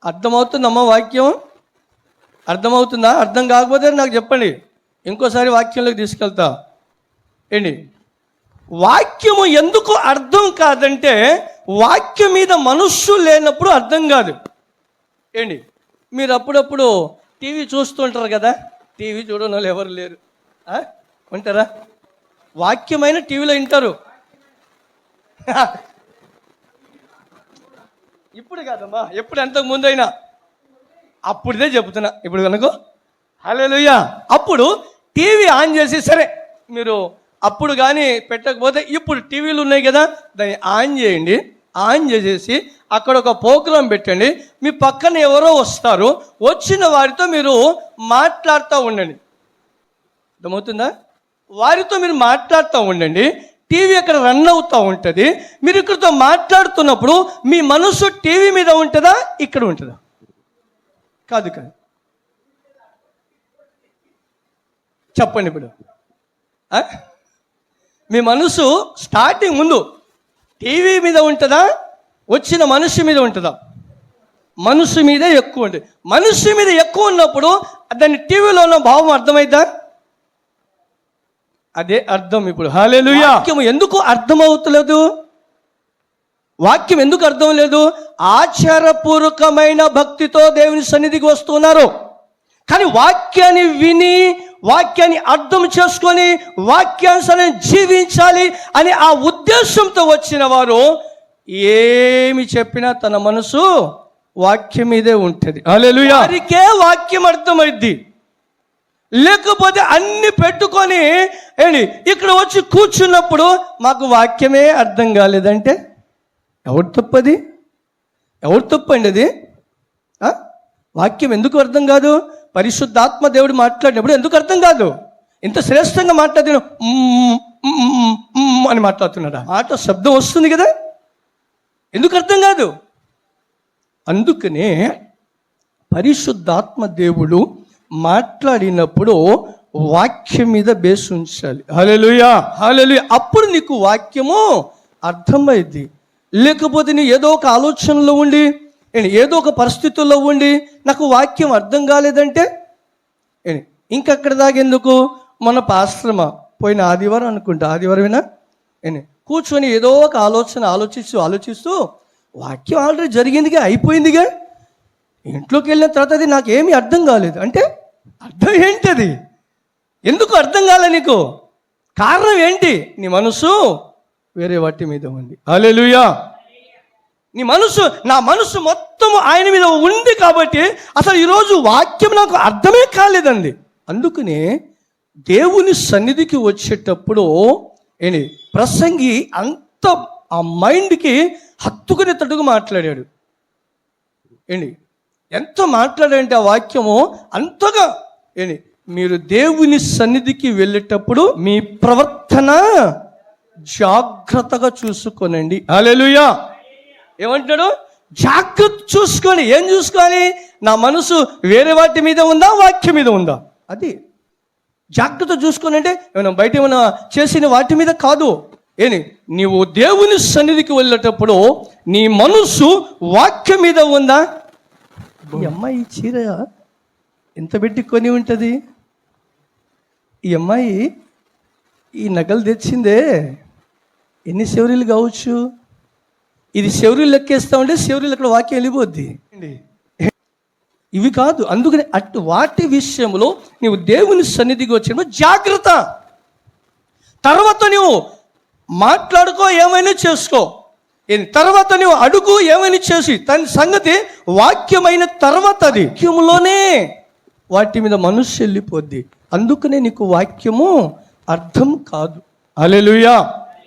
అర్థమవుతుందమ్మా వాక్యం? అర్థమవుతుందా? అర్థం కాకపోతే నాకు చెప్పండి, ఇంకోసారి వాక్యంలోకి తీసుకెళ్తా. ఏంటి వాక్యము ఎందుకు అర్థం కాదంటే, వాక్యం మీద మనస్సు లేనప్పుడు అర్థం కాదు. ఏంటి మీరు అప్పుడప్పుడు టీవీ చూస్తుంటారు కదా, టీవీ చూడని వాళ్ళు ఎవరు లేరు ఉంటారా? వాక్యమైన టీవీలో వింటారు. ఇప్పుడు కాదమ్మా, ఎప్పుడు ఎంతకు ముందైనా అప్పుడుదే చెబుతున్నా. ఇప్పుడు కనుక హల్లెలూయా. అప్పుడు టీవీ ఆన్ చేసి, సరే మీరు అప్పుడు కానీ పెట్టకపోతే ఇప్పుడు టీవీలు ఉన్నాయి కదా, దాన్ని ఆన్ చేయండి. ఆన్ చేసేసి అక్కడ ఒక ప్రోగ్రాం పెట్టండి. మీ పక్కన ఎవరో వస్తారు, వచ్చిన వారితో మీరు మాట్లాడుతూ ఉండండి. అర్థమవుతుందా? వారితో మీరు మాట్లాడుతూ ఉండండి. టీవీ అక్కడ రన్ అవుతూ ఉంటుంది. మీరు ఇక్కడితో మాట్లాడుతున్నప్పుడు మీ మనసు టీవీ మీద ఉంటుందా, ఇక్కడ ఉంటుందా? కాదు కాదు, చెప్పండి. ఇప్పుడు మీ మనసు స్టార్టింగ్ ముందు టీవీ మీద ఉంటుందా, వచ్చిన మనిషి మీద ఉంటుందా? మనసు మీదే ఎక్కువ ఉంటుంది. మనిషి మీద ఎక్కువ ఉన్నప్పుడు దాన్ని టీవీలో ఉన్న భావం అర్థమైద్దా? అదే అర్థం. ఇప్పుడు హల్లెలూయా. వాక్యం ఎందుకు అర్థమవుతలేదు? వాక్యం ఎందుకు అర్థం లేదు? ఆచారపూర్వకమైన భక్తితో దేవుని సన్నిధికి వస్తున్నారు, కానీ వాక్యాన్ని విని, వాక్యాన్ని అర్థం చేసుకొని, వాక్యానుసారం జీవించాలి అని ఆ ఉద్దేశంతో వచ్చిన వారు ఏమి చెప్పినా తన మనసు వాక్యం మీదే ఉంటుంది. హల్లెలూయా. వారికే వాక్యం అర్థమైద్ది. లేకపోతే అన్ని పెట్టుకొని ఇక్కడ వచ్చి కూర్చున్నప్పుడు మాకు వాక్యమే అర్థం కాలేదంటే ఎవరు తప్పది? ఎవరు తప్పండి అది? వాక్యం ఎందుకు అర్థం కాదు? పరిశుద్ధాత్మ దేవుడు మాట్లాడినప్పుడు ఎందుకు అర్థం కాదు? ఇంత శ్రేష్టంగా మాట్లాడిన అని మాట్లాడుతున్నాడా? మాట శబ్దం వస్తుంది కదా, ఎందుకు అర్థం కాదు? అందుకనే పరిశుద్ధాత్మ దేవుడు మాట్లాడినప్పుడు వాక్యం మీద బేస్ ఉంచాలి. హల్లెలూయా, హల్లెలూయా. అప్పుడు నీకు వాక్యము అర్థమైంది. లేకపోతే నీ ఏదో ఒక ఆలోచనలో ఉండి, ఏదో ఒక పరిస్థితుల్లో ఉండి నాకు వాక్యం అర్థం కాలేదంటే ఇంకక్కడ దాగెందుకు? మన పాశ్రమ పోయిన ఆదివారం అనుకుంటా, ఆదివారమేనా, కూర్చొని ఏదో ఒక ఆలోచిస్తూ వాక్యం ఆల్రెడీ జరిగిందిగా, అయిపోయిందిగా, ఇంట్లోకి వెళ్ళిన తర్వాత అది నాకేమీ అర్థం కాలేదు అంటే అర్థం ఏంటది? ఎందుకు అర్థం కాలే నీకు? కారణం ఏంటి? నీ మనసు వేరే వాటి మీద ఉంది. హల్లెలూయా. నీ మనసు, నా మనసు మొత్తం ఆయన మీద ఉంది కాబట్టి అసలు ఈరోజు వాక్యం నాకు అర్థమే కాలేదండి. అందుకనే దేవుని సన్నిధికి వచ్చేటప్పుడు ప్రసంగి అంత ఆ మైండ్కి హత్తుకునేటట్టుగా మాట్లాడాడు. ఎంత మాట్లాడంటే ఆ వాక్యము అంతగా మీరు దేవుని సన్నిధికి వెళ్ళేటప్పుడు మీ ప్రవర్తన జాగ్రత్తగా చూసుకోనండి. హల్లెలూయా. ఏమంటున్నాడు? జాగ్రత్త చూసుకొని. ఏం చూసుకోవాలి? నా మనసు వేరే వాటి మీద ఉందా, వాక్యం మీద ఉందా? అది జాగ్రత్త చూసుకొని. అంటే ఏమైనా బయట ఏమైనా చేసిన వాటి మీద కాదు. నీవు దేవుని సన్నిధికి వెళ్ళేటప్పుడు నీ మనసు వాక్యం మీద ఉందా? ఈ అమ్మాయి చీర ఎంత పెట్టి కొని ఉంటుంది, ఈ అమ్మాయి ఈ నగలు తెచ్చిందే ఎన్ని శౌర్యులు కావచ్చు, ఇది శౌర్యులు లెక్కేస్తా ఉంటే శౌర్యులు అక్కడ వాక్యం వెళ్ళిపోద్ది. ఇవి కాదు. అందుకని అటు వాటి విషయంలో నీవు దేవుని సన్నిధికి వచ్చినప్పుడు జాగ్రత్త. తర్వాత నువ్వు మాట్లాడుకో, ఏమైనా చేసుకో, తర్వాత నువ్వు అడుగు, ఏమైనా చేసి తన సంగతి వాక్యమైన తర్వాత అది వాక్యంలోనే వాటి మీద మనసు వెళ్ళిపోద్ది. అందుకనే నీకు వాక్యము అర్థం కాదు. హల్లెలూయా.